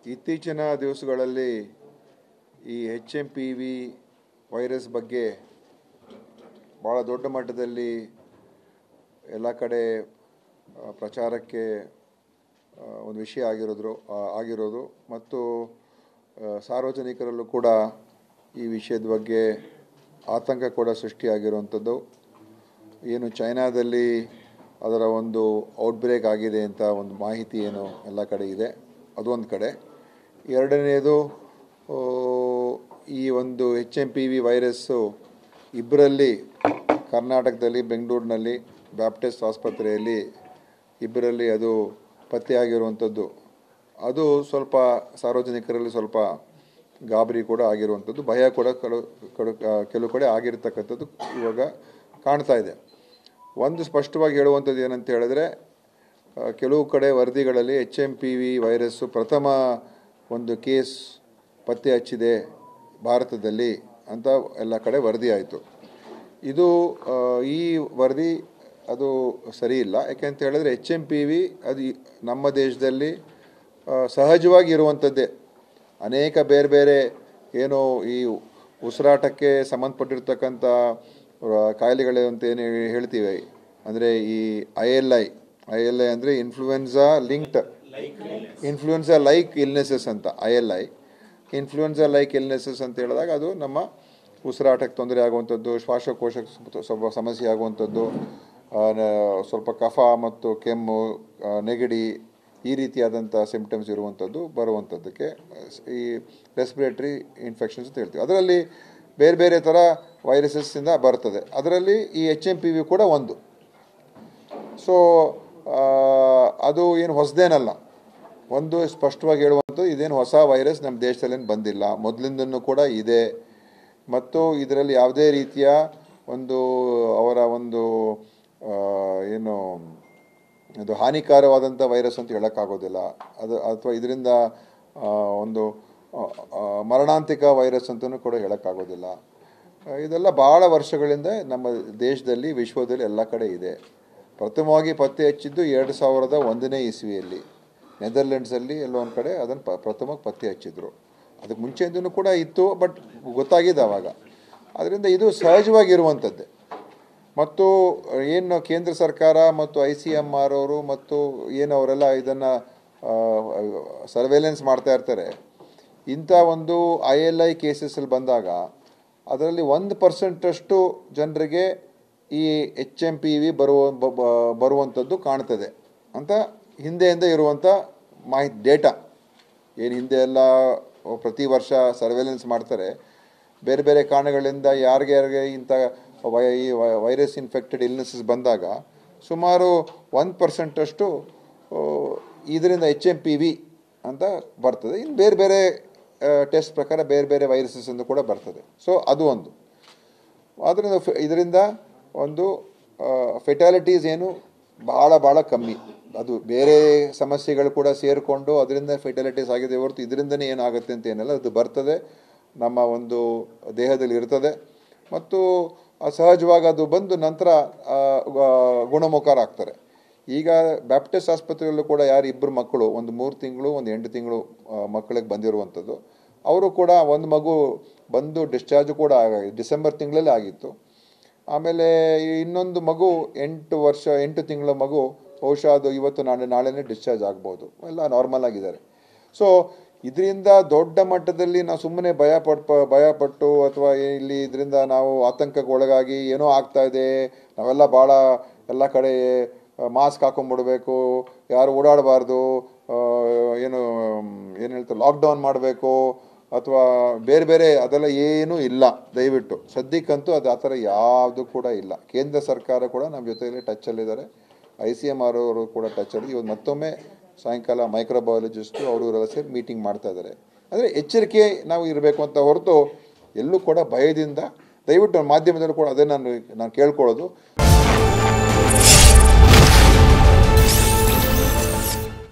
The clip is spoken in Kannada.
ಇತ್ತೀಚಿನ ದಿವಸಗಳಲ್ಲಿ ಈ HMPV ವೈರಸ್ ಬಗ್ಗೆ ಭಾಳ ದೊಡ್ಡ ಮಟ್ಟದಲ್ಲಿ ಎಲ್ಲ ಕಡೆ ಪ್ರಚಾರಕ್ಕೆ ಒಂದು ವಿಷಯ ಆಗಿರೋದು ಮತ್ತು ಸಾರ್ವಜನಿಕರಲ್ಲೂ ಕೂಡ ಈ ವಿಷಯದ ಬಗ್ಗೆ ಆತಂಕ ಕೂಡ ಸೃಷ್ಟಿಯಾಗಿರುವಂಥದ್ದು. ಏನು ಚೈನಾದಲ್ಲಿ ಅದರ ಒಂದು ಔಟ್ಬ್ರೇಕ್ ಆಗಿದೆ ಅಂತ ಒಂದು ಮಾಹಿತಿ ಏನು ಎಲ್ಲ ಕಡೆ ಇದೆ, ಅದೊಂದು ಕಡೆ. ಎರಡನೆಯದು, ಈ ಒಂದು HMPV ವೈರಸ್ಸು ಇಬ್ಬರಲ್ಲಿ ಕರ್ನಾಟಕದಲ್ಲಿ ಬೆಂಗಳೂರಿನಲ್ಲಿ ಬ್ಯಾಪ್ಟಿಸ್ಟ್ ಆಸ್ಪತ್ರೆಯಲ್ಲಿ ಇಬ್ಬರಲ್ಲಿ ಅದು ಪತ್ತೆಯಾಗಿರುವಂಥದ್ದು. ಅದು ಸ್ವಲ್ಪ ಸಾರ್ವಜನಿಕರಲ್ಲಿ ಸ್ವಲ್ಪ ಗಾಬರಿ ಕೂಡ ಆಗಿರುವಂಥದ್ದು, ಭಯ ಕೂಡ ಕೆಲವು ಕಡೆ ಆಗಿರ್ತಕ್ಕಂಥದ್ದು ಇವಾಗ ಕಾಣ್ತಾ ಇದೆ. ಒಂದು ಸ್ಪಷ್ಟವಾಗಿ ಹೇಳುವಂಥದ್ದು ಏನಂತ ಹೇಳಿದ್ರೆ, ಕೆಲವು ಕಡೆ ವರದಿಗಳಲ್ಲಿ HMPV ವೈರಸ್ಸು ಪ್ರಥಮ ಒಂದು ಕೇಸ್ ಪತ್ತೆ ಹಚ್ಚಿದೆ ಭಾರತದಲ್ಲಿ ಅಂತ ಎಲ್ಲ ಕಡೆ ವರದಿ ಆಯಿತು. ಇದು ಈ ವರದಿ ಅದು ಸರಿ ಇಲ್ಲ. ಯಾಕೆಂತ ಹೇಳಿದ್ರೆ HMPV ಅದು ನಮ್ಮ ದೇಶದಲ್ಲಿ ಸಹಜವಾಗಿ ಇರುವಂಥದ್ದೇ. ಅನೇಕ ಬೇರೆ ಬೇರೆ ಏನೋ ಈ ಉಸಿರಾಟಕ್ಕೆ ಸಂಬಂಧಪಟ್ಟಿರ್ತಕ್ಕಂಥ ಕಾಯಿಲೆಗಳು ಅಂತ ಏನು ಹೇಳ್ತೀವಿ, ಅಂದರೆ ಈ ILI ಅಂದರೆ ಇನ್ಫ್ಲೂಯೆನ್ಸಾ ಲೈಕ್ ಇಲ್ನೆಸಸ್ ಅಂತ. ILI ಇನ್ಫ್ಲೂಯೆನ್ಸಾ ಲೈಕ್ ಇಲ್ನೆಸಸ್ ಅಂತ ಹೇಳಿದಾಗ ಅದು ನಮ್ಮ ಉಸಿರಾಟಕ್ಕೆ ತೊಂದರೆ ಆಗುವಂಥದ್ದು, ಶ್ವಾಸಕೋಶಕ್ಕೆ ಸ್ವಲ್ಪ ಸಮಸ್ಯೆ ಆಗುವಂಥದ್ದು, ಸ್ವಲ್ಪ ಕಫ ಮತ್ತು ಕೆಮ್ಮು, ನೆಗಡಿ, ಈ ರೀತಿಯಾದಂಥ ಸಿಂಪ್ಟಮ್ಸ್ ಬರುವಂಥದ್ದಕ್ಕೆ ಈ ರೆಸ್ಪಿರೇಟರಿ ಇನ್ಫೆಕ್ಷನ್ಸ್ ಅಂತ ಹೇಳ್ತೀವಿ. ಅದರಲ್ಲಿ ಬೇರೆ ಬೇರೆ ಥರ ವೈರಸಸ್ಸಿಂದ ಬರ್ತದೆ. ಅದರಲ್ಲಿ ಈ HMPV ಕೂಡ ಒಂದು. ಸೊ ಅದು ಏನು ಹೊಸದೇನಲ್ಲ. ಒಂದು ಸ್ಪಷ್ಟವಾಗಿ ಹೇಳುವಂಥದ್ದು, ಇದೇನು ಹೊಸ ವೈರಸ್ ನಮ್ಮ ದೇಶದಲ್ಲೇನು ಬಂದಿಲ್ಲ, ಮೊದಲಿಂದನೂ ಕೂಡ ಇದೆ. ಮತ್ತು ಇದರಲ್ಲಿ ಯಾವುದೇ ರೀತಿಯ ಒಂದು ಅವರ ಒಂದು ಏನು ಇದು ಹಾನಿಕಾರವಾದಂಥ ವೈರಸ್ ಅಂತ ಹೇಳೋಕ್ಕಾಗೋದಿಲ್ಲ. ಅಥವಾ ಇದರಿಂದ ಒಂದು ಮರಣಾಂತಿಕ ವೈರಸ್ ಅಂತಲೂ ಕೂಡ ಹೇಳೋಕ್ಕಾಗೋದಿಲ್ಲ. ಇದೆಲ್ಲ ಭಾಳ ವರ್ಷಗಳಿಂದ ನಮ್ಮ ದೇಶದಲ್ಲಿ, ವಿಶ್ವದಲ್ಲಿ ಎಲ್ಲ ಕಡೆ ಇದೆ. ಪ್ರಥಮವಾಗಿ ಪತ್ತೆ ಹಚ್ಚಿದ್ದು 2001ನೇ ಇಸ್ವಿಯಲ್ಲಿ ನೆದರ್ಲೆಂಡ್ಸಲ್ಲಿ ಎಲ್ಲೋ ಒಂದು ಕಡೆ ಅದನ್ನು ಪ್ರಥಮವಾಗಿ ಪತ್ತೆ ಹಚ್ಚಿದ್ರು. ಅದಕ್ಕೆ ಮುಂಚೆಯಿಂದನೂ ಕೂಡ ಇತ್ತು, ಬಟ್ ಗೊತ್ತಾಗಿದೆ ಆವಾಗ. ಅದರಿಂದ ಇದು ಸಹಜವಾಗಿರುವಂಥದ್ದೇ. ಮತ್ತು ಏನು ಕೇಂದ್ರ ಸರ್ಕಾರ ಮತ್ತು ICMR ಅವರು ಮತ್ತು ಏನು ಅವರೆಲ್ಲ ಇದನ್ನು ಸರ್ವೇಲೆನ್ಸ್ ಮಾಡ್ತಾ ಇರ್ತಾರೆ, ಇಂಥ ಒಂದು ILI ಕೇಸಸ್ಸಲ್ಲಿ ಬಂದಾಗ ಅದರಲ್ಲಿ 1% ಜನರಿಗೆ ಈ HMPV ಬರುವಂಥದ್ದು ಕಾಣ್ತದೆ ಅಂತ ಹಿಂದೆಯಿಂದ ಇರುವಂಥ ಮಾಹಿತಿ, ಡೇಟಾ. ಏನು ಹಿಂದೆ ಎಲ್ಲ ಪ್ರತಿ ವರ್ಷ ಸರ್ವೇಲೆನ್ಸ್ ಮಾಡ್ತಾರೆ, ಬೇರೆ ಬೇರೆ ಕಾರಣಗಳಿಂದ ಯಾರಿಗೆ ಇಂಥ ಈ ವೈರಸ್ ಇನ್ಫೆಕ್ಟೆಡ್ ಇಲ್ನೆಸಸ್ ಬಂದಾಗ ಸುಮಾರು 1% ಇದರಿಂದ HMPV ಅಂತ ಬರ್ತದೆ. ಇನ್ನು ಬೇರೆ ಬೇರೆ ಟೆಸ್ಟ್ ಪ್ರಕಾರ ಬೇರೆ ಬೇರೆ ವೈರಸಸ್ ಎಂದು ಕೂಡ ಬರ್ತದೆ. ಸೊ ಅದು ಒಂದು. ಆದ್ದರಿಂದ ಇದರಿಂದ ಒಂದು ಫೆಟಾಲಿಟೀಸ್ ಏನು ಭಾಳ ಕಮ್ಮಿ. ಅದು ಬೇರೆ ಸಮಸ್ಯೆಗಳು ಕೂಡ ಸೇರಿಕೊಂಡು ಅದರಿಂದ ಫೆಟಾಲಿಟೀಸ್ ಆಗಿದೆ ಹೊರತು ಇದರಿಂದನೇ ಏನಾಗುತ್ತೆ ಅಂತ ಏನಲ್ಲ. ಅದು ಬರ್ತದೆ, ನಮ್ಮ ಒಂದು ದೇಹದಲ್ಲಿ ಇರ್ತದೆ ಮತ್ತು ಸಹಜವಾಗಿ ಅದು ಬಂದು ನಂತರ ಗುಣಮುಖರಾಗ್ತಾರೆ. ಈಗ ಬ್ಯಾಪ್ಟಿಸ್ಟ್ ಆಸ್ಪತ್ರೆಯಲ್ಲೂ ಕೂಡ ಇಬ್ಬರು ಮಕ್ಕಳು, ಒಂದು 3 ತಿಂಗಳು ಒಂದು 8 ತಿಂಗಳು ಮಕ್ಕಳಿಗೆ ಬಂದಿರುವಂಥದ್ದು. ಅವರು ಕೂಡ ಒಂದು ಮಗು ಬಂದು ಡಿಸ್ಚಾರ್ಜ್ ಕೂಡ ಡಿಸೆಂಬರ್ ತಿಂಗಳಲ್ಲಿ ಆಗಿತ್ತು. ಆಮೇಲೆ ಇನ್ನೊಂದು ಮಗು 8 ತಿಂಗಳ ಮಗು ಬಹುಶಃ ಅದು ಇವತ್ತು ನಾಳೆನೇ ಡಿಸ್ಚಾರ್ಜ್ ಆಗ್ಬೋದು. ಎಲ್ಲ ನಾರ್ಮಲ್ ಆಗಿದ್ದಾರೆ. ಸೊ ಇದರಿಂದ ದೊಡ್ಡ ಮಟ್ಟದಲ್ಲಿ ನಾವು ಸುಮ್ಮನೆ ಭಯಪಟ್ಟು ಅಥವಾ ಇಲ್ಲಿ ಇದರಿಂದ ನಾವು ಆತಂಕಕ್ಕೆ ಒಳಗಾಗಿ ಏನೋ ಆಗ್ತಾ ಇದೆ, ನಾವೆಲ್ಲ ಭಾಳ ಎಲ್ಲ ಕಡೆ ಮಾಸ್ಕ್ ಹಾಕೊಂಡ್ಬಿಡ್ಬೇಕು, ಯಾರು ಓಡಾಡಬಾರ್ದು, ಏನು ಹೇಳ್ತಾರೆ ಲಾಕ್ಡೌನ್ ಮಾಡಬೇಕು ಅಥವಾ ಬೇರೆ ಬೇರೆ ಅದೆಲ್ಲ ಏನೂ ಇಲ್ಲ. ದಯವಿಟ್ಟು ಸದ್ಯಕ್ಕಂತೂ ಅದು ಆ ಥರ ಯಾವುದು ಕೂಡ ಇಲ್ಲ. ಕೇಂದ್ರ ಸರ್ಕಾರ ಕೂಡ ನಮ್ಮ ಜೊತೆಯಲ್ಲಿ ಟಚ್ಚಲ್ಲಿದ್ದಾರೆ, ICMR ಅವರು ಕೂಡ ಟಚ್ಚಲ್ಲಿ. ಇವತ್ತು ಮತ್ತೊಮ್ಮೆ ಸಾಯಂಕಾಲ ಮೈಕ್ರೋಬಯಾಲಜಿಸ್ಟು ಅವರೆಲ್ಲ ಸೇರಿ ಮೀಟಿಂಗ್ ಮಾಡ್ತಾ ಇದ್ದಾರೆ. ಅಂದರೆ ಎಚ್ಚರಿಕೆ ನಾವು ಇರಬೇಕು ಅಂತ ಹೊರತು ಎಲ್ಲೂ ಕೂಡ ಭಯದಿಂದ, ದಯವಿಟ್ಟು ಮಾಧ್ಯಮದಲ್ಲೂ ಕೂಡ ಅದೇ ನಾನು ಕೇಳ್ಕೊಳ್ಳೋದು.